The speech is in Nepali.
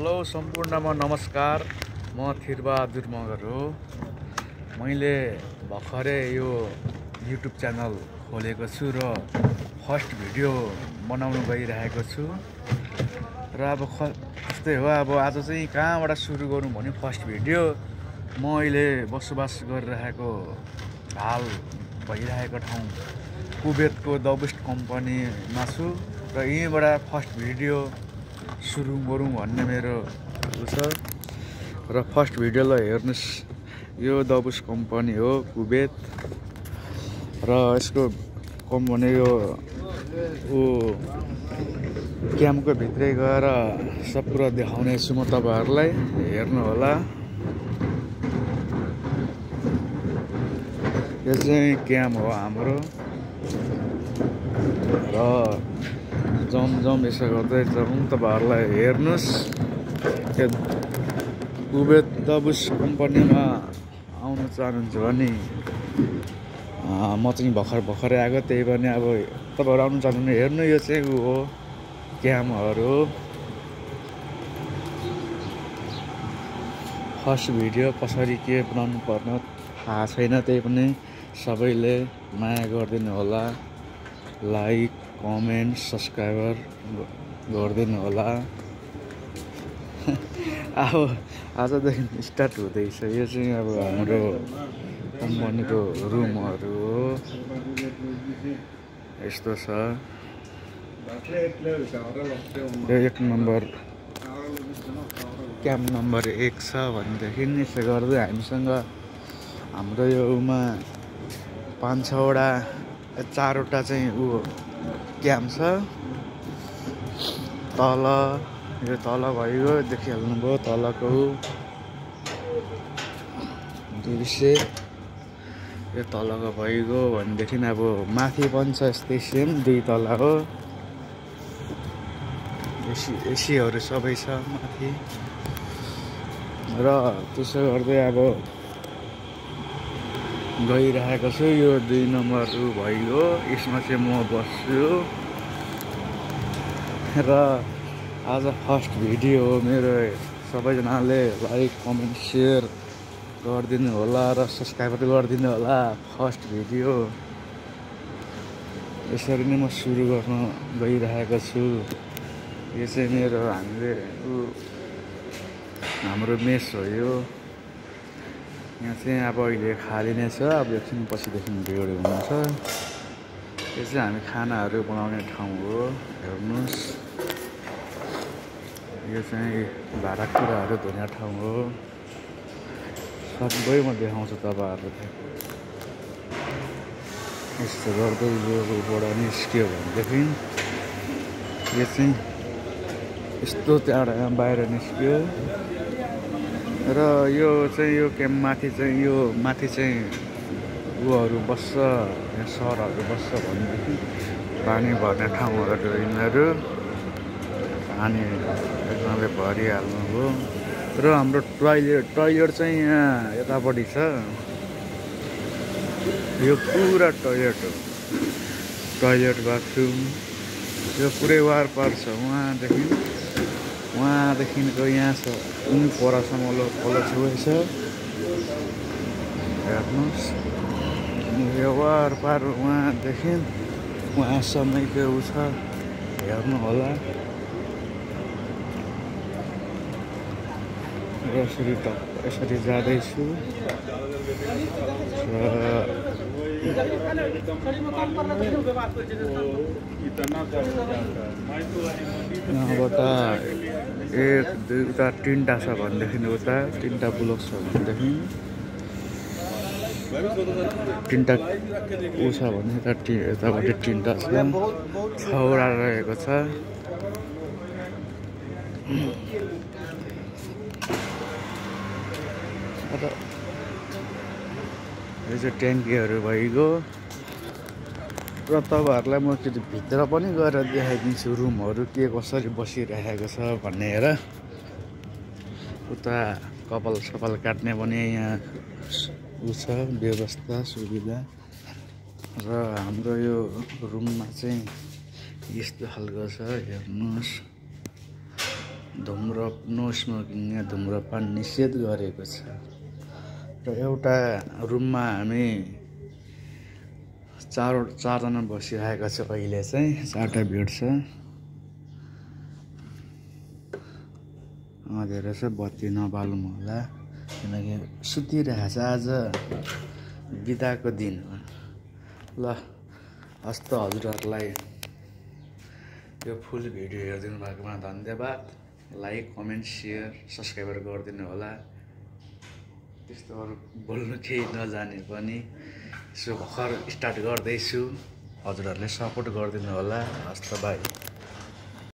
हेलो सम्पूर्णमा नमस्कार। म थिरबहादुर मगर हो। मैले भर्खरै यो युट्युब च्यानल खोलेको छु र फर्स्ट भिडियो बनाउन गइरहेको छु र अब त्यस्तै हो। अब आज चाहिँ कहाँबाट सुरु गरौँ भने फर्स्ट भिडियो म अहिले बसोबास गरिरहेको हाल भइरहेको ठाउँ कुवेतको द बेस्ट कम्पनीमा छु र यहीँबाट फर्स्ट भिडियो सुरु गरौँ भन्ने मेरो छ र फर्स्ट भिडियोलाई हेर्नुस्। यो द बेस्ट कम्पनी हो कुवेत र यसको कम्पनी यो क्याम्पको भित्रै गएर सब कुरा देखाउने छु म तपाईहरुलाई। हेर्नु होला। यो चाहिँ क्याम्प हो हाम्रो र जम यसो गर्दै जाउँ। तपाईहरुलाई हेर्नुस्। कुवेत द बेस्ट कम्पनीमा आउन चाहनुहुन्छ भने म चाहिँ भर्खरै आएको, त्यही पनि अब तपाईहरु आउन चाहनुहुन्छ भने हेर्नु। यो चाहिँ हो क्याम्पहरु। फर्स्ट भिडियो कसरी के बनाउनु पर्ने थाहा छैन, त्यही पनि सबैले माया गरिदिनु होला। लाइक कमेन्ट सब्स्क्राइबर गरिदिनु होला। अब आजदेखि स्टार्ट हुँदैछ। यो चाहिँ अब हाम्रो कम्पनीको रुमहरु हो। यस्तो छ। यो 1 नम्बर क्याम्प नम्बर 1 छ भनेदेखि यसो गर्दै हामीसँग हाम्रो योमा 5-6 वटा 4 वटा चाहिँ क्याम्प छ। तल यो तल भइगयो, देखिहाल्नुभयो तलको दृश्य। यो तलको भइगयो भनेदेखि अब माथि पनि छ यस्तै सेम 2 तला हो। एसीहरु सबै छ माथि र त्यसो गर्दै अब गइरहेको छु। यो 2 नम्बर भइगयो, यसमा चाहिँ म बस्छु र आज फर्स्ट भिडियो हो मेरो। सबैजनाले लाइक कमेन्ट शेयर गरिदिनु होला र सब्स्क्राइब गरिदिनु होला। फर्स्ट भिडियो यसरी नै म सुरु गर्न गइरहेको छु। यो चाहिँ मेरो हाम्रो मेस हो। यो यहाँ चाहिँ अब अहिले खाली नै छ। अब एकछिन पछिदेखि भिड हुन्छ। यो चाहिँ हामी खानाहरू बनाउने ठाउँ हो। हेर्नुस्। यो चाहिँ भाँडाकुँडाहरू धुने ठाउँ हो। सबै म देखाउँछु तपाईहरुलाई। यस्तो गर्दै योबाट निस्क्यो भनेदेखि यो चाहिँ यस्तो त्यहाँबाट बाहिर निस्क्यो र यो चाहिँ यो क्याम्प माथि चाहिँ यो माथि चाहिँ उहरू बस्छ, यहाँ सरहरू बस्छ भनेदेखि पानी भर्ने ठाउँहरू यिनीहरू। पानी एकदमै भरिहाल्नु हो र हाम्रो टोयलेट चाहिँ यहाँ यतापट्टि छ। यो पुरा टोयलेट हो। टोयलेट बाथरुम यो पुरै वारपार छ। वहाँदेखिको यहाँ छ, परसम्म तल छेउै छ। हेर्नुहोस्। यो वारपार वहाँदेखि वहाँसम्मैको छ। हेर्नु होला। यसरी जाँदैछु र यहाँबाट 1 2 उता 3टा छ भनेदेखि उता 3टा ब्लक छ भनेदेखि 3टा छ भने यतापट्टि 3टा छ। 6 वटा रहेको छ। यो चाहिँ ट्याङ्कीहरू भइगयो र तपाईहरुलाई म भित्र पनि गएर देखाइदिन्छु रुमहरू के कसरी बसिरहेको छ भनेर। उता कपाल काट्ने पनि यहाँ छ व्यवस्था सुविधा र हाम्रो यो रुममा चाहिँ यस्तो खालको छ। हेर्नुहोस्। नो स्मोकिङ या धुम्रपान निषेध गरेको छ र एउटा रुममा हामी चारजना बसिरहेका छौँ। अहिले चाहिँ 4टा बेड छ। अँधेर छ, बत्ती नबालौँ होला किनकि सुतिरहेछ। आज बिदाको दिन हो। ल हस्त हजुरहरूलाई यो फुल भिडियो हेरिदिनु भएकोमा धन्यवाद। लाइक, कमेन्ट, सेयर, सब्सक्राइब गरिदिनु होला। त्यस्तो अरू बोल्नु केही नजाने पनि यसो भर्खर स्टार्ट गर्दैछु, हजुरहरूले सपोर्ट गरिदिनु होला। हस्त बाई।